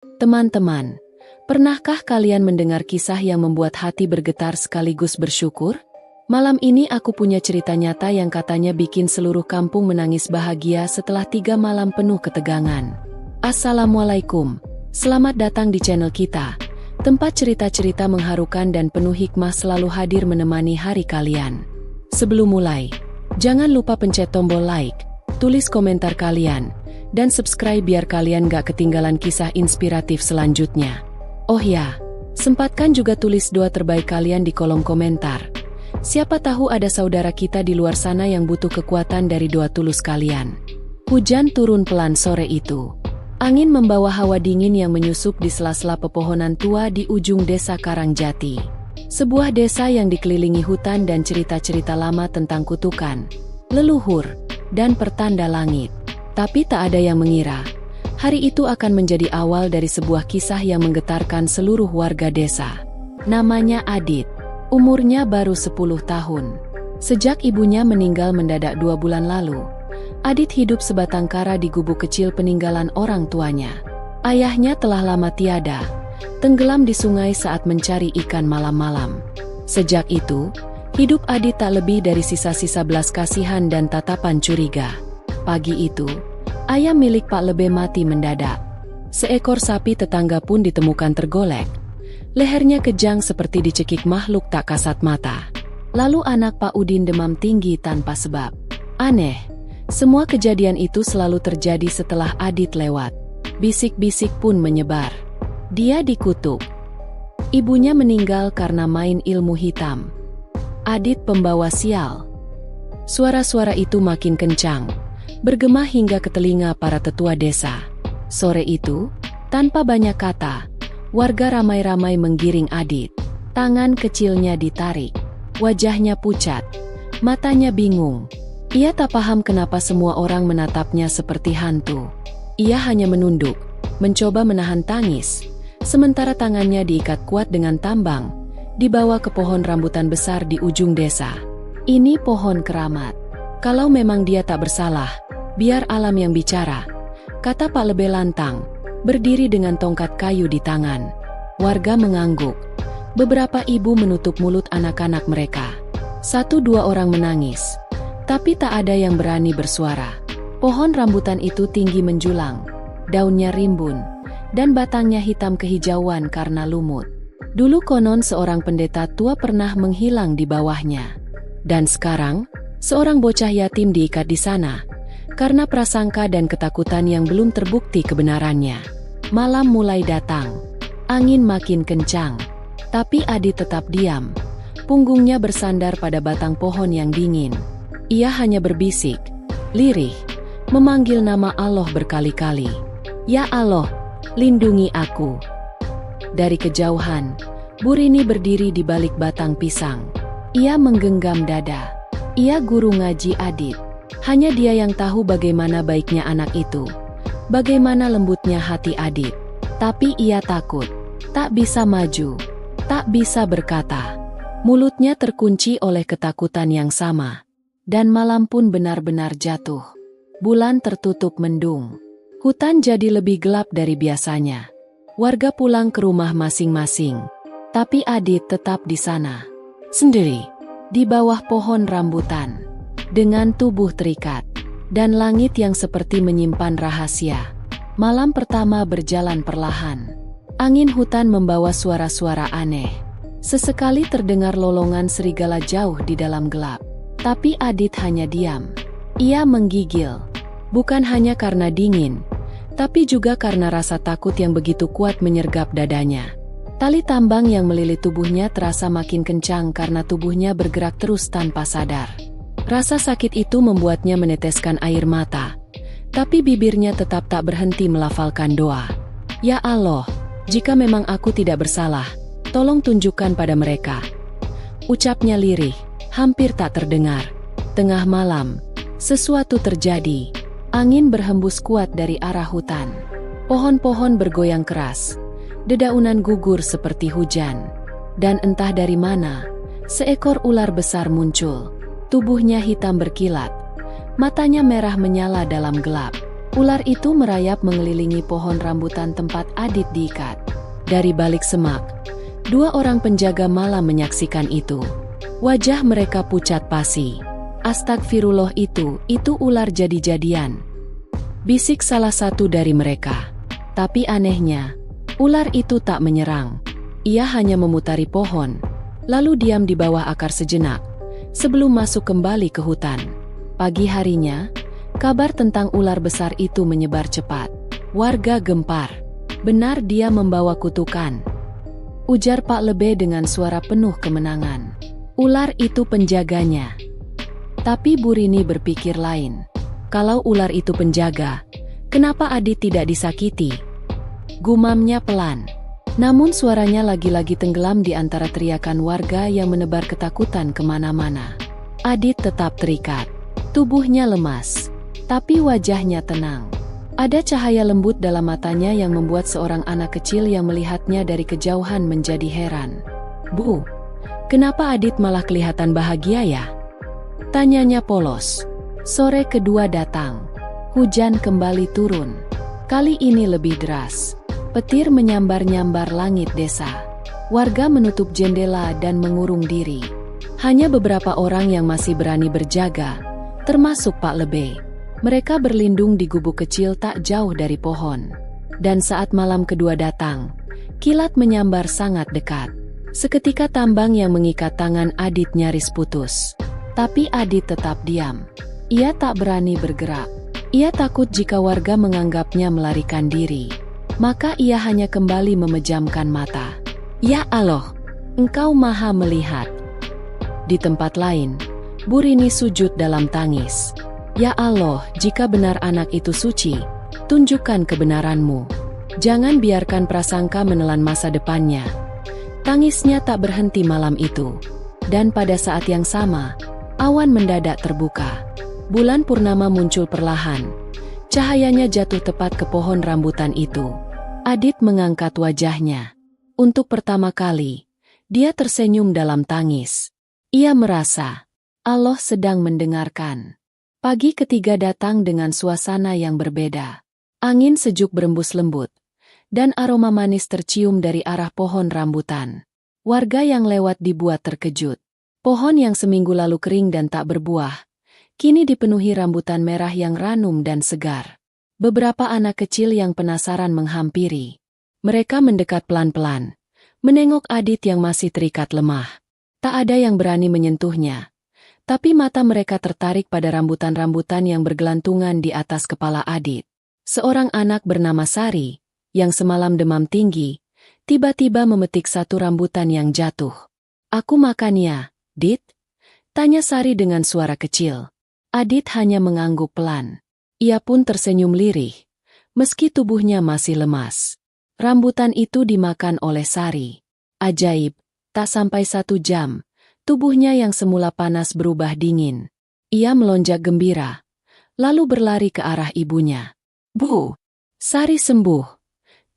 Teman-teman, pernahkah kalian mendengar kisah yang membuat hati bergetar sekaligus bersyukur? Malam ini aku punya cerita nyata yang katanya bikin seluruh kampung menangis bahagia setelah 3 malam penuh ketegangan. Assalamualaikum, selamat datang di channel kita, tempat cerita-cerita mengharukan dan penuh hikmah selalu hadir menemani hari kalian. Sebelum mulai, jangan lupa pencet tombol like, tulis komentar kalian, dan subscribe biar kalian gak ketinggalan kisah inspiratif selanjutnya. Oh ya, sempatkan juga tulis doa terbaik kalian di kolom komentar. Siapa tahu ada saudara kita di luar sana yang butuh kekuatan dari doa tulus kalian. Hujan turun pelan sore itu. Angin membawa hawa dingin yang menyusup di sela-sela pepohonan tua di ujung desa Karangjati. Sebuah desa yang dikelilingi hutan dan cerita-cerita lama tentang kutukan, leluhur, dan pertanda langit. Tapi tak ada yang mengira, hari itu akan menjadi awal dari sebuah kisah yang menggetarkan seluruh warga desa. Namanya Adit. Umurnya baru 10 tahun. Sejak ibunya meninggal mendadak 2 bulan lalu, Adit hidup sebatang kara di gubuk kecil peninggalan orang tuanya. Ayahnya telah lama tiada, tenggelam di sungai saat mencari ikan malam-malam. Sejak itu, hidup Adit tak lebih dari sisa-sisa belas kasihan dan tatapan curiga. Pagi itu, ayam milik Pak Lebe mati mendadak. Seekor sapi tetangga pun ditemukan tergolek. Lehernya kejang seperti dicekik makhluk tak kasat mata. Lalu anak Pak Udin demam tinggi tanpa sebab. Aneh, semua kejadian itu selalu terjadi setelah Adit lewat. Bisik-bisik pun menyebar. Dia dikutuk. Ibunya meninggal karena main ilmu hitam. Adit pembawa sial. Suara-suara itu makin kencang, bergema hingga ke telinga para tetua desa. Sore itu, tanpa banyak kata, warga ramai-ramai menggiring Adit. Tangan kecilnya ditarik, wajahnya pucat, matanya bingung. Ia tak paham kenapa semua orang menatapnya seperti hantu. Ia hanya menunduk, mencoba menahan tangis, sementara tangannya diikat kuat dengan tambang, dibawa ke pohon rambutan besar di ujung desa. Ini pohon keramat. Kalau memang dia tak bersalah, biar alam yang bicara, kata Pak Lebe lantang, berdiri dengan tongkat kayu di tangan. Warga mengangguk. Beberapa ibu menutup mulut anak-anak mereka. 1-2 orang menangis, tapi tak ada yang berani bersuara. Pohon rambutan itu tinggi menjulang, daunnya rimbun, dan batangnya hitam kehijauan karena lumut. Dulu konon seorang pendeta tua pernah menghilang di bawahnya. Dan sekarang, seorang bocah yatim diikat di sana, karena prasangka dan ketakutan yang belum terbukti kebenarannya. Malam mulai datang. Angin makin kencang. Tapi Adit tetap diam. Punggungnya bersandar pada batang pohon yang dingin. Ia hanya berbisik, lirih, memanggil nama Allah berkali-kali. Ya Allah, lindungi aku. Dari kejauhan, Burini berdiri di balik batang pisang. Ia menggenggam dada. Ia guru ngaji Adit. Hanya dia yang tahu bagaimana baiknya anak itu, bagaimana lembutnya hati Adit. Tapi ia takut, tak bisa maju, tak bisa berkata. Mulutnya terkunci oleh ketakutan yang sama. Dan malam pun benar-benar jatuh. Bulan tertutup mendung. Hutan jadi lebih gelap dari biasanya. Warga pulang ke rumah masing-masing. Tapi Adit tetap di sana, sendiri, di bawah pohon rambutan. Dengan tubuh terikat, dan langit yang seperti menyimpan rahasia. Malam pertama berjalan perlahan. Angin hutan membawa suara-suara aneh. Sesekali terdengar lolongan serigala jauh di dalam gelap. Tapi Adit hanya diam. Ia menggigil. Bukan hanya karena dingin, tapi juga karena rasa takut yang begitu kuat menyergap dadanya. Tali tambang yang melilit tubuhnya terasa makin kencang karena tubuhnya bergerak terus tanpa sadar. Rasa sakit itu membuatnya meneteskan air mata, tapi bibirnya tetap tak berhenti melafalkan doa. Ya Allah, jika memang aku tidak bersalah, tolong tunjukkan pada mereka. Ucapnya lirih, hampir tak terdengar. Tengah malam, sesuatu terjadi. Angin berhembus kuat dari arah hutan. Pohon-pohon bergoyang keras. Dedaunan gugur seperti hujan. Dan entah dari mana, seekor ular besar muncul. Tubuhnya hitam berkilat. Matanya merah menyala dalam gelap. Ular itu merayap mengelilingi pohon rambutan tempat Adit diikat. Dari balik semak, dua orang penjaga malam menyaksikan itu. Wajah mereka pucat pasi. Astagfirullah, itu ular jadi-jadian, bisik salah satu dari mereka. Tapi anehnya, ular itu tak menyerang. Ia hanya memutari pohon, lalu diam di bawah akar sejenak, sebelum masuk kembali ke hutan. Pagi harinya, kabar tentang ular besar itu menyebar cepat. Warga gempar. Benar, dia membawa kutukan, ujar Pak Lebe dengan suara penuh kemenangan. Ular itu penjaganya. Tapi Bu Rini berpikir lain. Kalau ular itu penjaga, kenapa Adit tidak disakiti? Gumamnya pelan. Namun suaranya lagi-lagi tenggelam di antara teriakan warga yang menebar ketakutan kemana-mana. Adit tetap terikat. Tubuhnya lemas, tapi wajahnya tenang. Ada cahaya lembut dalam matanya yang membuat seorang anak kecil yang melihatnya dari kejauhan menjadi heran. "Bu, kenapa Adit malah kelihatan bahagia ya?" tanyanya polos. Sore kedua datang. Hujan kembali turun. Kali ini lebih deras. Petir menyambar-nyambar langit desa. Warga menutup jendela dan mengurung diri. Hanya beberapa orang yang masih berani berjaga, termasuk Pak Lebe. Mereka berlindung di gubuk kecil tak jauh dari pohon. Dan saat malam kedua datang, kilat menyambar sangat dekat. Seketika tambang yang mengikat tangan Adit nyaris putus. Tapi Adit tetap diam. Ia tak berani bergerak. Ia takut jika warga menganggapnya melarikan diri. Maka ia hanya kembali memejamkan mata. "Ya Allah, Engkau Maha Melihat." Di tempat lain, Bu Rini sujud dalam tangis. "Ya Allah, jika benar anak itu suci, tunjukkan kebenaran-Mu. Jangan biarkan prasangka menelan masa depannya." Tangisnya tak berhenti malam itu. Dan pada saat yang sama, awan mendadak terbuka. Bulan purnama muncul perlahan. Cahayanya jatuh tepat ke pohon rambutan itu. Adit mengangkat wajahnya. Untuk pertama kali, dia tersenyum dalam tangis. Ia merasa Allah sedang mendengarkan. Pagi ketiga datang dengan suasana yang berbeda. Angin sejuk berembus lembut, dan aroma manis tercium dari arah pohon rambutan. Warga yang lewat dibuat terkejut. Pohon yang seminggu lalu kering dan tak berbuah, kini dipenuhi rambutan merah yang ranum dan segar. Beberapa anak kecil yang penasaran menghampiri. Mereka mendekat pelan-pelan, menengok Adit yang masih terikat lemah. Tak ada yang berani menyentuhnya. Tapi mata mereka tertarik pada rambutan-rambutan yang bergelantungan di atas kepala Adit. Seorang anak bernama Sari, yang semalam demam tinggi, tiba-tiba memetik satu rambutan yang jatuh. "Aku makan ya, Dit?" tanya Sari dengan suara kecil. Adit hanya mengangguk pelan. Ia pun tersenyum lirih, meski tubuhnya masih lemas. Rambutan itu dimakan oleh Sari. Ajaib, tak sampai 1 jam, tubuhnya yang semula panas berubah dingin. Ia melonjak gembira, lalu berlari ke arah ibunya. "Bu, Sari sembuh!"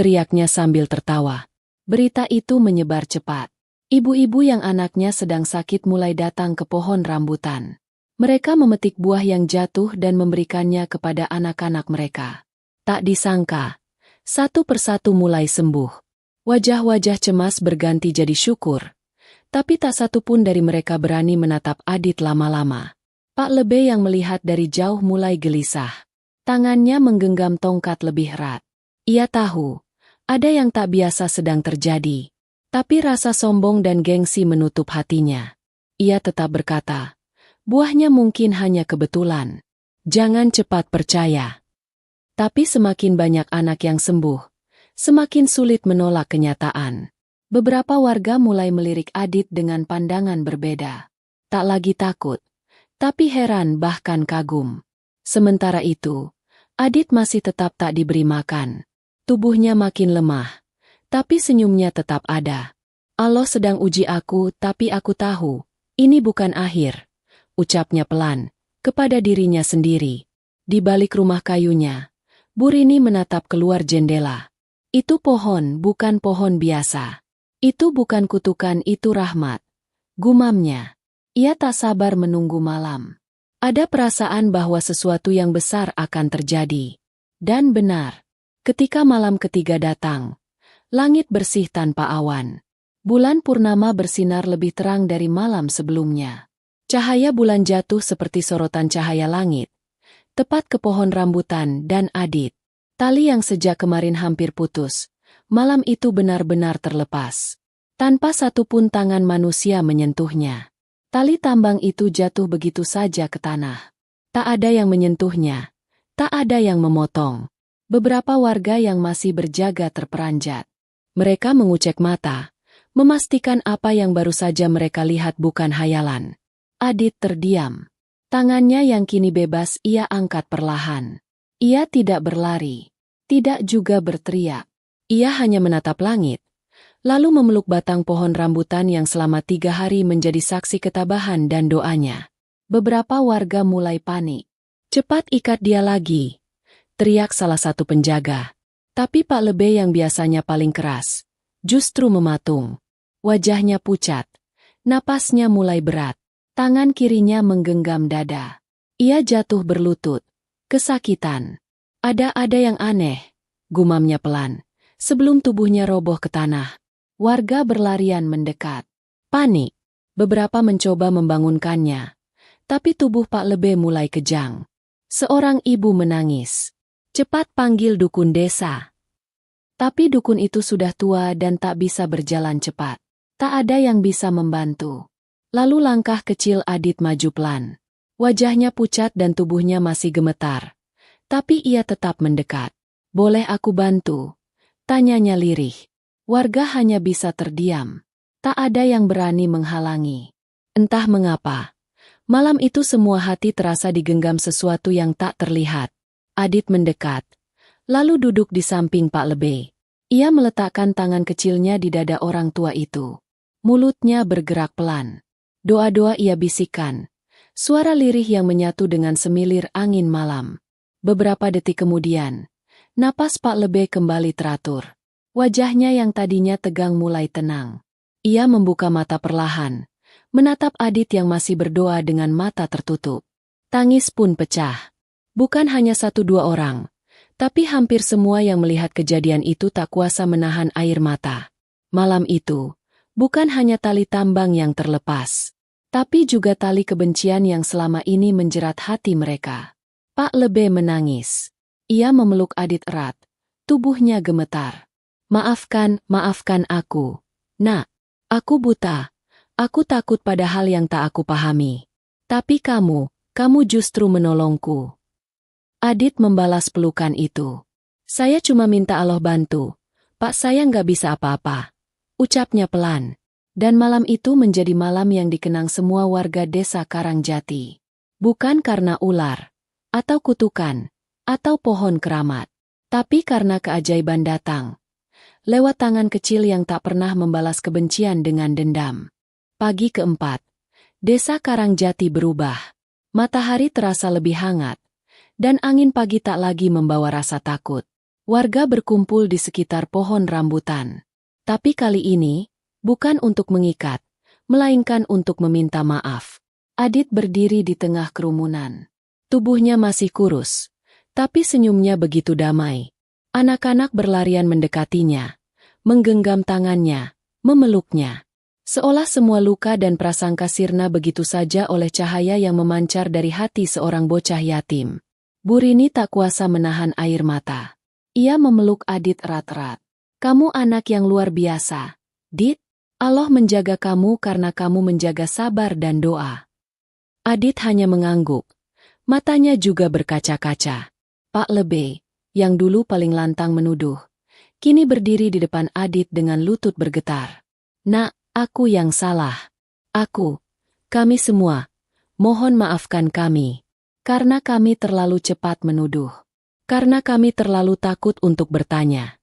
teriaknya sambil tertawa. Berita itu menyebar cepat. Ibu-ibu yang anaknya sedang sakit mulai datang ke pohon rambutan. Mereka memetik buah yang jatuh dan memberikannya kepada anak-anak mereka. Tak disangka, satu persatu mulai sembuh. Wajah-wajah cemas berganti jadi syukur. Tapi tak satu pun dari mereka berani menatap Adit lama-lama. Pak Lebe yang melihat dari jauh mulai gelisah. Tangannya menggenggam tongkat lebih erat. Ia tahu, ada yang tak biasa sedang terjadi. Tapi rasa sombong dan gengsi menutup hatinya. Ia tetap berkata, "Buahnya mungkin hanya kebetulan. Jangan cepat percaya." Tapi semakin banyak anak yang sembuh, semakin sulit menolak kenyataan. Beberapa warga mulai melirik Adit dengan pandangan berbeda. Tak lagi takut, tapi heran bahkan kagum. Sementara itu, Adit masih tetap tak diberi makan. Tubuhnya makin lemah, tapi senyumnya tetap ada. "Allah sedang uji aku, tapi aku tahu, ini bukan akhir," ucapnya pelan, kepada dirinya sendiri. Di balik rumah kayunya, Bu Rini menatap keluar jendela. Itu pohon bukan pohon biasa. Itu bukan kutukan, itu rahmat. Gumamnya. Ia tak sabar menunggu malam. Ada perasaan bahwa sesuatu yang besar akan terjadi. Dan benar, ketika malam ketiga datang, langit bersih tanpa awan. Bulan purnama bersinar lebih terang dari malam sebelumnya. Cahaya bulan jatuh seperti sorotan cahaya langit, tepat ke pohon rambutan dan Adit. Tali yang sejak kemarin hampir putus, malam itu benar-benar terlepas. Tanpa satupun tangan manusia menyentuhnya. Tali tambang itu jatuh begitu saja ke tanah. Tak ada yang menyentuhnya, tak ada yang memotong. Beberapa warga yang masih berjaga terperanjat. Mereka mengucek mata, memastikan apa yang baru saja mereka lihat bukan hayalan. Adit terdiam. Tangannya yang kini bebas ia angkat perlahan. Ia tidak berlari, tidak juga berteriak. Ia hanya menatap langit, lalu memeluk batang pohon rambutan yang selama 3 hari menjadi saksi ketabahan dan doanya. Beberapa warga mulai panik. "Cepat ikat dia lagi," teriak salah satu penjaga. Tapi Pak Lebe yang biasanya paling keras, justru mematung. Wajahnya pucat, napasnya mulai berat. Tangan kirinya menggenggam dada. Ia jatuh berlutut, kesakitan. Ada yang aneh, gumamnya pelan, sebelum tubuhnya roboh ke tanah. Warga berlarian mendekat. Panik. Beberapa mencoba membangunkannya. Tapi tubuh Pak Lebe mulai kejang. Seorang ibu menangis. "Cepat panggil dukun desa." Tapi dukun itu sudah tua dan tak bisa berjalan cepat. Tak ada yang bisa membantu. Lalu langkah kecil Adit maju pelan. Wajahnya pucat dan tubuhnya masih gemetar. Tapi ia tetap mendekat. "Boleh aku bantu?" tanyanya lirih. Warga hanya bisa terdiam. Tak ada yang berani menghalangi. Entah mengapa, malam itu semua hati terasa digenggam sesuatu yang tak terlihat. Adit mendekat, lalu duduk di samping Pak Lebe. Ia meletakkan tangan kecilnya di dada orang tua itu. Mulutnya bergerak pelan. Doa-doa ia bisikan. Suara lirih yang menyatu dengan semilir angin malam. Beberapa detik kemudian, napas Pak Lebe kembali teratur. Wajahnya yang tadinya tegang mulai tenang. Ia membuka mata perlahan, menatap Adit yang masih berdoa dengan mata tertutup. Tangis pun pecah. Bukan hanya 1-2 orang, tapi hampir semua yang melihat kejadian itu tak kuasa menahan air mata. Malam itu, bukan hanya tali tambang yang terlepas, tapi juga tali kebencian yang selama ini menjerat hati mereka. Pak Lebe menangis. Ia memeluk Adit erat, tubuhnya gemetar. Maafkan aku. Nak, aku buta. Aku takut pada hal yang tak aku pahami. Tapi kamu justru menolongku." Adit membalas pelukan itu. "Saya cuma minta Allah bantu. Pak, saya nggak bisa apa-apa," ucapnya pelan. Dan malam itu menjadi malam yang dikenang semua warga desa Karangjati. Bukan karena ular, atau kutukan, atau pohon keramat, tapi karena keajaiban datang. Lewat tangan kecil yang tak pernah membalas kebencian dengan dendam. Pagi keempat, desa Karangjati berubah. Matahari terasa lebih hangat, dan angin pagi tak lagi membawa rasa takut. Warga berkumpul di sekitar pohon rambutan. Tapi kali ini, bukan untuk mengikat, melainkan untuk meminta maaf. Adit berdiri di tengah kerumunan. Tubuhnya masih kurus, tapi senyumnya begitu damai. Anak-anak berlarian mendekatinya, menggenggam tangannya, memeluknya. Seolah semua luka dan prasangka sirna begitu saja oleh cahaya yang memancar dari hati seorang bocah yatim. Burini tak kuasa menahan air mata. Ia memeluk Adit erat-erat. "Kamu anak yang luar biasa, Dit. Allah menjaga kamu karena kamu menjaga sabar dan doa." Adit hanya mengangguk. Matanya juga berkaca-kaca. Pak Lebe, yang dulu paling lantang menuduh, kini berdiri di depan Adit dengan lutut bergetar. "Nak, aku yang salah. Kami semua. Mohon maafkan kami. Karena kami terlalu cepat menuduh. Karena kami terlalu takut untuk bertanya."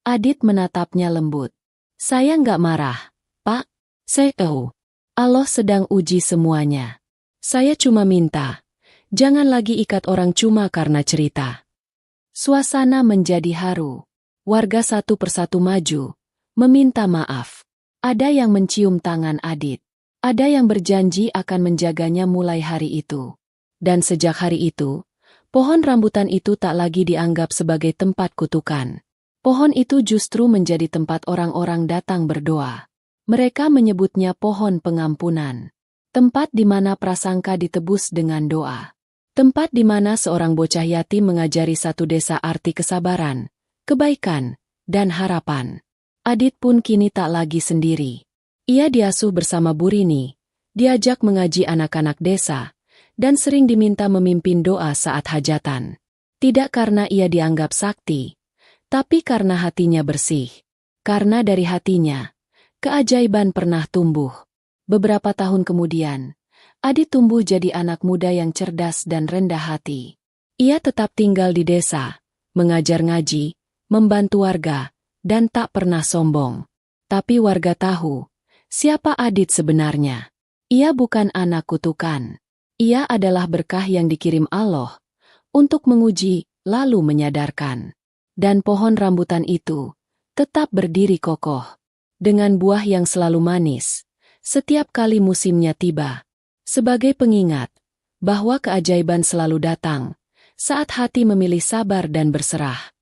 Adit menatapnya lembut. "Saya nggak marah, Pak. Saya tahu. Allah sedang uji semuanya. Saya cuma minta, jangan lagi ikat orang cuma karena cerita." Suasana menjadi haru. Warga satu persatu maju, meminta maaf. Ada yang mencium tangan Adit. Ada yang berjanji akan menjaganya mulai hari itu. Dan sejak hari itu, Pohon rambutan itu tak lagi dianggap sebagai tempat kutukan. Pohon itu justru menjadi tempat orang-orang datang berdoa. Mereka menyebutnya pohon pengampunan. Tempat di mana prasangka ditebus dengan doa. Tempat di mana seorang bocah yatim mengajari satu desa arti kesabaran, kebaikan, dan harapan. Adit pun kini tak lagi sendiri. Ia diasuh bersama Bu Rini, diajak mengaji anak-anak desa, dan sering diminta memimpin doa saat hajatan. Tidak karena ia dianggap sakti, tapi karena hatinya bersih. Karena dari hatinya, keajaiban pernah tumbuh. Beberapa tahun kemudian, Adit tumbuh jadi anak muda yang cerdas dan rendah hati. Ia tetap tinggal di desa, mengajar ngaji, membantu warga, dan tak pernah sombong. Tapi warga tahu, siapa Adit sebenarnya. Ia bukan anak kutukan. Ia adalah berkah yang dikirim Allah untuk menguji, lalu menyadarkan. Dan pohon rambutan itu tetap berdiri kokoh, dengan buah yang selalu manis, setiap kali musimnya tiba. Sebagai pengingat bahwa keajaiban selalu datang saat hati memilih sabar dan berserah.